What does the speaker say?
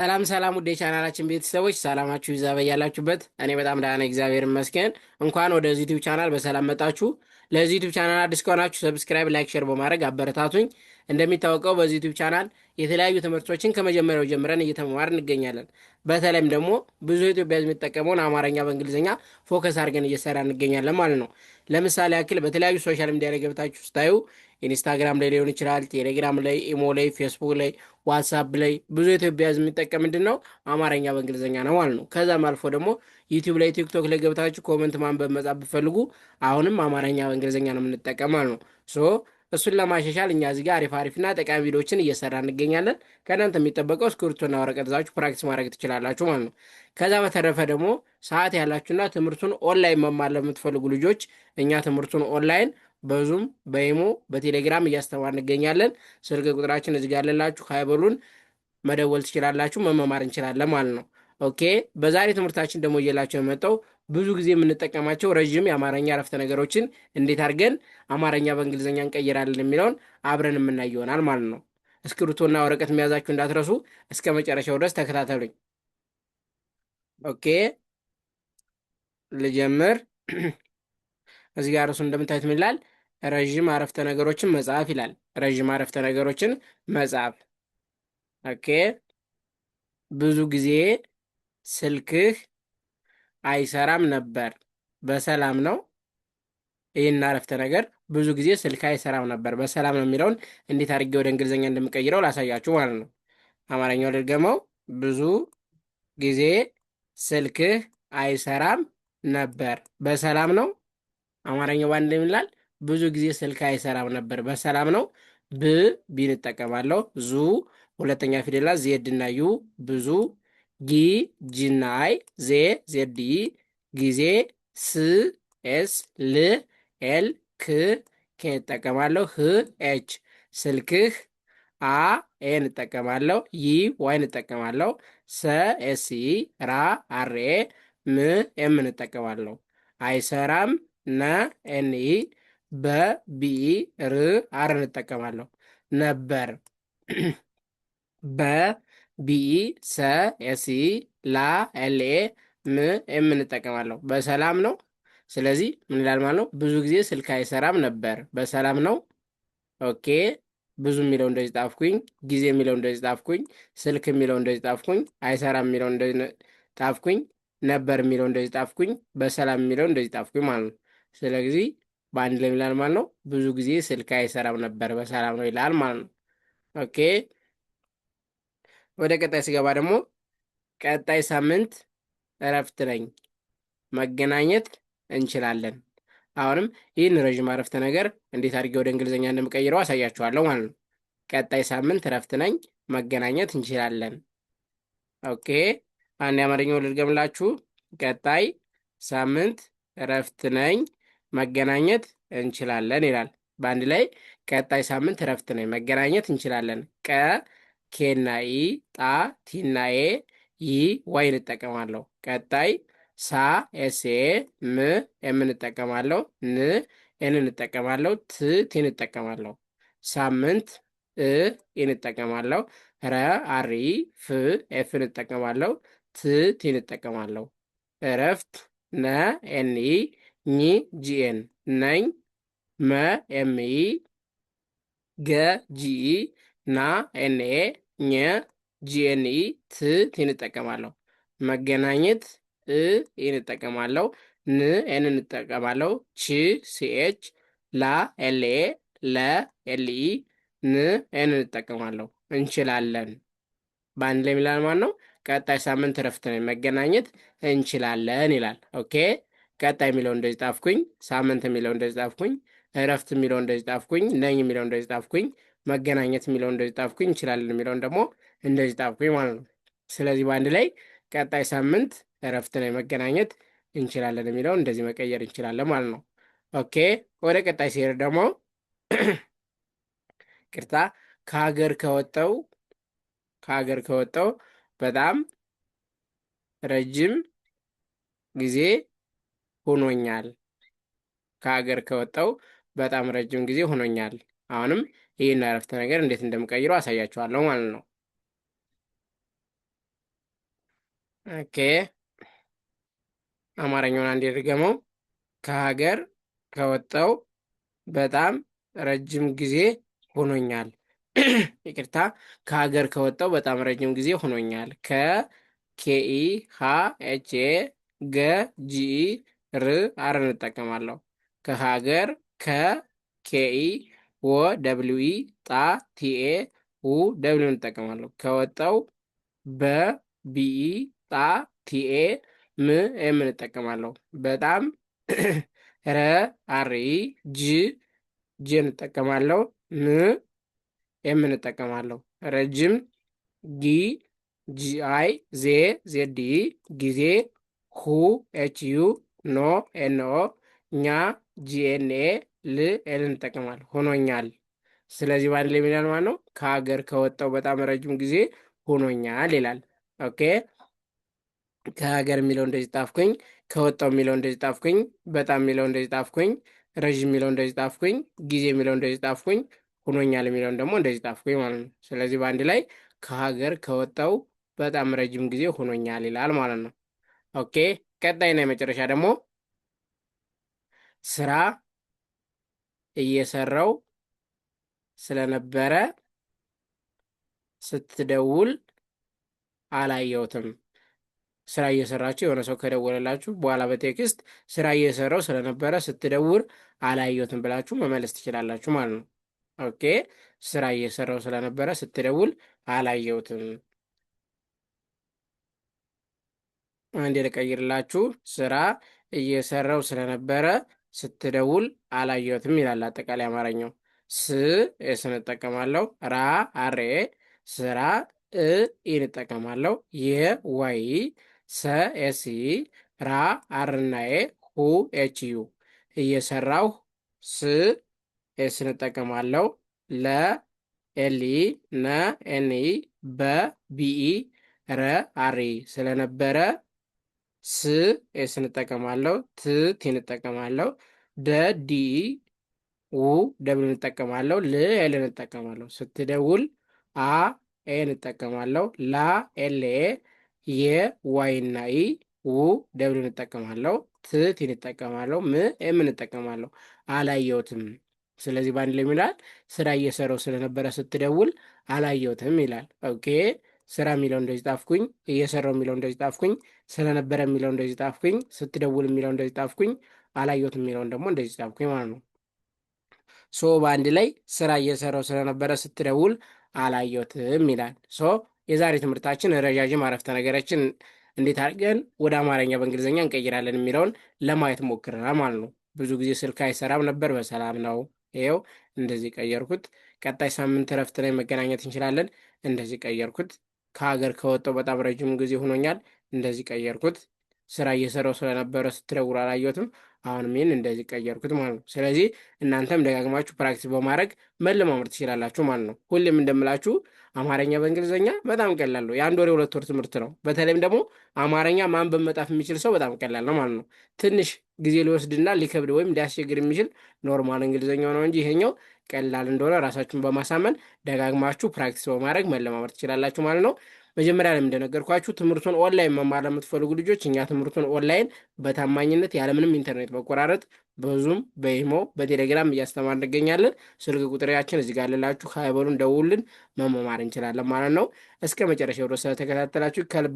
ሰላም ሰላም ውዴ ቻናላችን ቤተሰቦች ሰላማችሁ ይዛ በያላችሁበት። እኔ በጣም ደህና ነኝ፣ እግዚአብሔር ይመስገን። እንኳን ወደዚህ ዩቲዩብ ቻናል በሰላም መጣችሁ። ለዚህ ዩቲዩብ ቻናል አዲስ ከሆናችሁ ሰብስክራይብ፣ ላይክ፣ ሼር በማድረግ አበረታቱኝ። እንደሚታወቀው በዚህ ዩቲዩብ ቻናል የተለያዩ ትምህርቶችን ከመጀመሪያው ጀምረን እየተማማር እንገኛለን። በተለይም ደግሞ ብዙ ኢትዮጵያ የሚጠቀመውን አማርኛ በእንግሊዝኛ ፎከስ አድርገን እየሰራ እንገኛለን ማለት ነው። ለምሳሌ ያክል በተለያዩ ሶሻል ሚዲያ ላይ ገብታችሁ ስታዩ ኢንስታግራም ላይ ሊሆን ይችላል፣ ቴሌግራም ላይ፣ ኢሞ ላይ፣ ፌስቡክ ላይ፣ ዋትሳፕ ላይ ብዙ ኢትዮጵያ ሕዝብ የሚጠቀም ምንድን ነው አማርኛ በእንግሊዝኛ ነው ማለት ነው። ከዛም አልፎ ደግሞ ዩቲዩብ ላይ፣ ቲክቶክ ላይ ገብታችሁ ኮመንት ማንበብ መጻፍ ብፈልጉ አሁንም አማርኛ በእንግሊዝኛ ነው የምንጠቀም ማለት ነው። እሱን ለማሻሻል እኛ እዚህ ጋር አሪፍ አሪፍና ጠቃሚ ቪዲዮችን እየሰራ እንገኛለን። ከእናንተ የሚጠበቀው እስክሪብቶና ወረቀት ይዛችሁ ፕራክቲስ ማድረግ ትችላላችሁ ማለት ነው። ከዛ በተረፈ ደግሞ ሰዓት ያላችሁና ትምህርቱን ኦንላይን መማር ለምትፈልጉ ልጆች እኛ ትምህርቱን ኦንላይን በዙም በኢሞ በቴሌግራም እያስተማር እንገኛለን። ስልክ ቁጥራችን እዚህ ጋር ያለላችሁ ሀይበሉን መደወል ትችላላችሁ፣ መመማር እንችላለን ማለት ነው። ኦኬ። በዛሬ ትምህርታችን ደግሞ እየላቸው የመጣው ብዙ ጊዜ የምንጠቀማቸው ረዥም የአማርኛ አረፍተ ነገሮችን እንዴት አድርገን አማርኛ በእንግሊዝኛ እንቀይራለን የሚለውን አብረን የምናይ ይሆናል ማለት ነው። እስክሪብቶና ወረቀት መያዛችሁ እንዳትረሱ፣ እስከ መጨረሻው ድረስ ተከታተሉኝ። ኦኬ፣ ልጀምር። እዚህ ጋር እሱ እንደምታዩት ምን ይላል? ረዥም አረፍተ ነገሮችን መጻፍ ይላል። ረዥም አረፍተ ነገሮችን መጻፍ። ኦኬ። ብዙ ጊዜ ስልክህ አይሰራም ነበር፣ በሰላም ነው? ይህን አረፍተ ነገር ብዙ ጊዜ ስልክ አይሰራም ነበር በሰላም ነው የሚለውን እንዴት አድርጌ ወደ እንግሊዝኛ እንደምቀይረው ላሳያችሁ ማለት ነው። አማርኛው ልድገመው። ብዙ ጊዜ ስልክህ አይሰራም ነበር፣ በሰላም ነው? አማርኛው ባንድ ላይ ይላል። ብዙ ጊዜ ስልክ አይሰራም ነበር፣ በሰላም ነው? ቢን እጠቀማለሁ። ዙ ሁለተኛ ፊደላት ዜድ እና ዩ ብዙ፣ ጊ ጂና አይ፣ ዜድ ኢ፣ ጊዜ ስ ኤስ ል ኤል ክ ኬ እጠቀማለሁ። ህ ኤች፣ ስልክህ አ ኤን እጠቀማለሁ። ይ ዋይን እጠቀማለሁ። ሰ ኤስ ኢ፣ ራ አር ኤ፣ ም ኤምን እጠቀማለሁ። አይሰራም ነ ኤን ኢ፣ በቢኢ ር አርን እጠቀማለሁ። ነበር በቢኢ ሰ ኤስኢ ላ ኤልኤ ም ኤምን እጠቀማለሁ። በሰላም ነው። ስለዚህ ምን ይላል ማለት ነው? ብዙ ጊዜ ስልክ አይሰራም ነበር፣ በሰላም ነው። ኦኬ። ብዙ የሚለው እንደዚህ ጣፍኩኝ፣ ጊዜ የሚለው እንደዚህ ጣፍኩኝ፣ ስልክ የሚለው እንደዚህ ጣፍኩኝ፣ አይሰራም የሚለው እንደዚህ ጣፍኩኝ፣ ነበር የሚለው እንደዚህ ጣፍኩኝ፣ በሰላም የሚለው እንደዚህ ጣፍኩኝ ማለት ነው። ስለዚህ በአንድ ላይ ይላል ማለት ነው። ብዙ ጊዜ ስልክ አይሰራም ነበር፣ በሰላም ነው ይላል ማለት ነው። ኦኬ። ወደ ቀጣይ ስገባ ደግሞ ቀጣይ ሳምንት እረፍት ነኝ፣ መገናኘት እንችላለን። አሁንም ይህን ረዥም አረፍተ ነገር እንዴት አድርጌ ወደ እንግሊዝኛ እንደምቀይረው አሳያችኋለሁ ማለት ነው። ቀጣይ ሳምንት እረፍት ነኝ፣ መገናኘት እንችላለን። ኦኬ። አንድ የአማርኛው ልድገምላችሁ። ቀጣይ ሳምንት እረፍት ነኝ፣ መገናኘት እንችላለን ይላል። በአንድ ላይ ቀጣይ ሳምንት እረፍት ነኝ፣ መገናኘት እንችላለን። ቀ ኬና ኢ፣ ጣ ቲና ኤ፣ ይ ዋይን እጠቀማለሁ። ቀጣይ ሳ ኤስኤ፣ ም ኤምን እጠቀማለሁ። ን ኤንን እጠቀማለሁ። ት ቲን እጠቀማለሁ። ሳምንት እ ኢን እጠቀማለሁ። ረ አሪ፣ ፍ ኤፍን እጠቀማለሁ። ት ቲን እጠቀማለሁ። እረፍት ነ ኤንኢ፣ ኝ ጂኤን፣ ነኝ መ ኤምኢ፣ ገ ጂኢ፣ ና ኤንኤ፣ ኘ ጂኤንኢ፣ ት ቲን እጠቀማለሁ። መገናኘት እ ኢን እጠቀማለሁ። ን ኤንን እጠቀማለሁ። ች ሲኤች፣ ላ ኤልኤ፣ ለ ኤልኢ፣ ን ኤንን እጠቀማለሁ። እንችላለን በአንድ ላይ የሚላል ማለት ነው። ቀጣይ ሳምንት እረፍት ነኝ፣ መገናኘት እንችላለን ይላል። ኦኬ። ቀጣይ የሚለው እንደዚህ ጣፍኩኝ፣ ሳምንት የሚለው እንደዚህ ጣፍኩኝ፣ እረፍት የሚለው እንደዚህ ጣፍኩኝ፣ ነኝ የሚለው እንደዚህ ጣፍኩኝ፣ መገናኘት የሚለው እንደዚህ ጣፍኩኝ፣ እንችላለን የሚለውን ደግሞ እንደዚህ ጣፍኩኝ ማለት ነው። ስለዚህ በአንድ ላይ ቀጣይ ሳምንት እረፍት ነኝ፣ መገናኘት እንችላለን የሚለው እንደዚህ መቀየር እንችላለን ማለት ነው። ኦኬ። ወደ ቀጣይ ሲሄድ ደግሞ ቅርታ ከሀገር ከወጣው በጣም ረጅም ጊዜ ሆኖኛል። ከሀገር ከወጣው በጣም ረጅም ጊዜ ሆኖኛል። አሁንም ይህን አረፍተ ነገር እንዴት እንደምቀይረው አሳያችኋለሁ ማለት ነው። ኦኬ፣ አማርኛውን አንዴ ድገመው። ከሀገር ከወጣው በጣም ረጅም ጊዜ ሆኖኛል። ይቅርታ፣ ከሀገር ከወጣው በጣም ረጅም ጊዜ ሆኖኛል። ከኬኢ ሃ ኤች ኤ ገ ጂኢ ር አር እንጠቀማለሁ። ከሀገር ከኬኢ ወ ደብሊው ኢ ጣ ቲኤ ው ደብሊው እንጠቀማለሁ። ከወጣው በቢኢ ጣ ቲኤ ም ኤም እንጠቀማለሁ። በጣም ረ አር ኢ ጅ ጅ እንጠቀማለሁ። ም ኤም እንጠቀማለሁ። ረጅም ጊ ጂአይ ዜ ዜድ ኢ ጊዜ ሁ ኤች ዩ ኖ ኤንኦ ኛ ጂኤንኤ ል ኤል እንጠቀማለሁ። ሆኖኛል። ስለዚህ በአንድ ላይ የሚላል ማለት ነው ከሀገር ከወጣው በጣም ረጅም ጊዜ ሆኖኛል ይላል። ኦኬ፣ ከሀገር የሚለው እንደዚህ ጣፍኩኝ፣ ከወጣው የሚለው እንደዚህ ጣፍኩኝ፣ በጣም የሚለው እንደዚህ ጣፍኩኝ፣ ረዥም የሚለው እንደዚህ ጣፍኩኝ፣ ጊዜ የሚለው እንደዚህ ጣፍኩኝ፣ ሆኖኛል የሚለውን ደግሞ እንደዚህ ጣፍኩኝ ማለት ነው። ስለዚህ በአንድ ላይ ከሀገር ከወጣው በጣም ረጅም ጊዜ ሆኖኛል ይላል ማለት ነው። ኦኬ፣ ቀጣይና የመጨረሻ ደግሞ ስራ እየሰራው ስለነበረ ስትደውል አላየሁትም። ስራ እየሰራችሁ የሆነ ሰው ከደወለላችሁ በኋላ በቴክስት ስራ እየሰራው ስለነበረ ስትደውል አላየሁትም ብላችሁ መመለስ ትችላላችሁ ማለት ነው። ኦኬ፣ ስራ እየሰራው ስለነበረ ስትደውል አላየሁትም። አንዴ ልቀይርላችሁ። ስራ እየሰራው ስለነበረ ስትደውል አላየሁትም ይላል አጠቃላይ አማርኛው። ስ ኤስ እንጠቀማለሁ። ራ አሬ ስራ እ ኢን እጠቀማለሁ። የዋይ ሰ ኤስ ኢ ራ አርና ኤ ሁ ኤች ዩ እየሰራሁ ስ ኤስ እንጠቀማለሁ። ለ ኤል ኢ ነ ኤን ኢ በ ቢኢ ረ አሪ ስለነበረ ስ ኤስ እንጠቀማለሁ። ት ቲ እንጠቀማለሁ። ደ ዲ ው ደብል እንጠቀማለሁ። ል ኤል እንጠቀማለሁ። ስትደውል አ ኤ እንጠቀማለሁ። ላ ኤል ኤ የ ዋይ እና ኢ ው ደብል እንጠቀማለሁ። ት ቲ እንጠቀማለሁ። ም ኤም እንጠቀማለሁ። አላየሁትም። ስለዚህ በአንድ ላይ ይላል ስራ እየሰራው ስለነበረ ስትደውል አላየሁትም ይላል። ኦኬ፣ ስራ የሚለው እንደዚህ ጣፍኩኝ፣ እየሰራው የሚለው እንደዚህ ጣፍኩኝ፣ ስለነበረ የሚለው እንደዚህ ጣፍኩኝ፣ ስትደውል የሚለው እንደዚህ ጣፍኩኝ፣ አላየሁትም የሚለውን ደግሞ እንደዚህ ጣፍኩኝ ማለት ነው። ሶ በአንድ ላይ ስራ እየሰራው ስለነበረ ስትደውል አላየሁትም ይላል። ሶ የዛሬ ትምህርታችን ረዣዥም አረፍተ ነገሮችን እንዴት አድርገን ወደ አማርኛ በእንግሊዝኛ እንቀይራለን የሚለውን ለማየት ሞክረናል ማለት ነው። ብዙ ጊዜ ስልክ አይሰራም ነበር፣ በሰላም ነው። ይኸው እንደዚህ ቀየርኩት። ቀጣይ ሳምንት እረፍት ላይ መገናኘት እንችላለን። እንደዚህ ቀየርኩት። ከሀገር ከወጣው በጣም ረጅም ጊዜ ሆኖኛል። እንደዚህ ቀየርኩት። ስራ እየሰራው ስለነበረ ስትደውል አላየሁትም። አሁንም ይህን እንደዚህ ቀየርኩት ማለት ነው። ስለዚህ እናንተም ደጋግማችሁ ፕራክቲስ በማድረግ መለማመድ ትችላላችሁ ማለት ነው። ሁሌም እንደምላችሁ አማርኛ በእንግሊዝኛ በጣም ቀላል ነው። የአንድ ወር የሁለት ወር ትምህርት ነው። በተለይም ደግሞ አማርኛ ማንበብ መጻፍ የሚችል ሰው በጣም ቀላል ነው ማለት ነው። ትንሽ ጊዜ ሊወስድና ሊከብድ ወይም ሊያስቸግር የሚችል ኖርማል እንግሊዝኛው ነው እንጂ ይሄኛው ቀላል እንደሆነ ራሳችሁን በማሳመን ደጋግማችሁ ፕራክቲስ በማድረግ መለማመድ ትችላላችሁ ማለት ነው። መጀመሪያ ላይ እንደነገርኳችሁ ትምህርቱን ኦንላይን መማር ለምትፈልጉ ልጆች እኛ ትምህርቱን ኦንላይን በታማኝነት ያለምንም ኢንተርኔት መቆራረጥ በዙም በኢሞ በቴሌግራም እያስተማር እንገኛለን። ስልክ ቁጥሬያችን እዚህ ጋር ልላችሁ፣ ሀይበሉን ደውልን፣ መማማር እንችላለን ማለት ነው። እስከ መጨረሻው ድረስ ስለተከታተላችሁ ከልብ